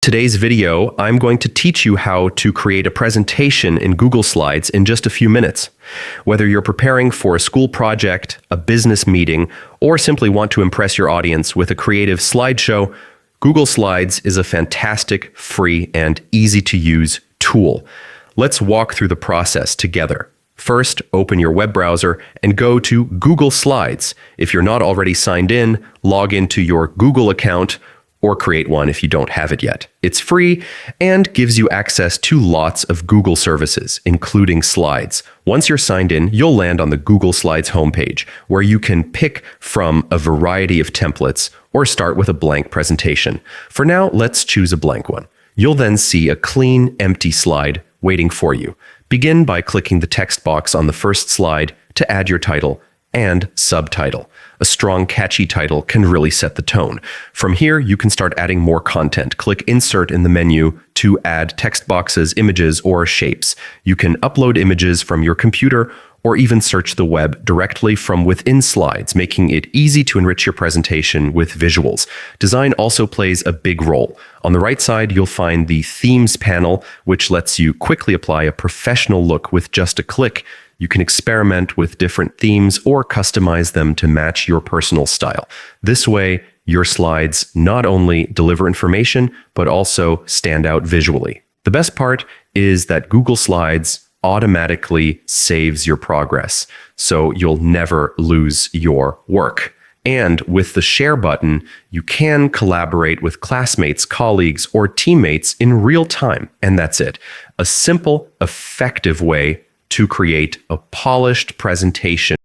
Today's video, I'm going to teach you how to create a presentation in Google Slides in just a few minutes. Whether you're preparing for a school project, a business meeting, or simply want to impress your audience with a creative slideshow, Google Slides is a fantastic, free, and easy-to-use tool. Let's walk through the process together. First, open your web browser and go to Google Slides. If you're not already signed in, log into your Google account or create one if you don't have it yet. It's free and gives you access to lots of Google services, including Slides. Once you're signed in, you'll land on the Google Slides homepage, where you can pick from a variety of templates or start with a blank presentation. For now, let's choose a blank one. You'll then see a clean, empty slide waiting for you. Begin by clicking the text box on the first slide to add your title and subtitle. A strong, catchy title can really set the tone. From here, you can start adding more content. Click Insert in the menu to add text boxes, images, or shapes. You can upload images from your computer or even search the web directly from within Slides, making it easy to enrich your presentation with visuals. Design also plays a big role. On the right side, you'll find the Themes panel, which lets you quickly apply a professional look with just a click. You can experiment with different themes or customize them to match your personal style. This way, your slides not only deliver information, but also stand out visually. The best part is that Google Slides automatically saves your progress, so you'll never lose your work. And with the share button, you can collaborate with classmates, colleagues, or teammates in real time. And that's it. A simple, effective way to create a polished presentation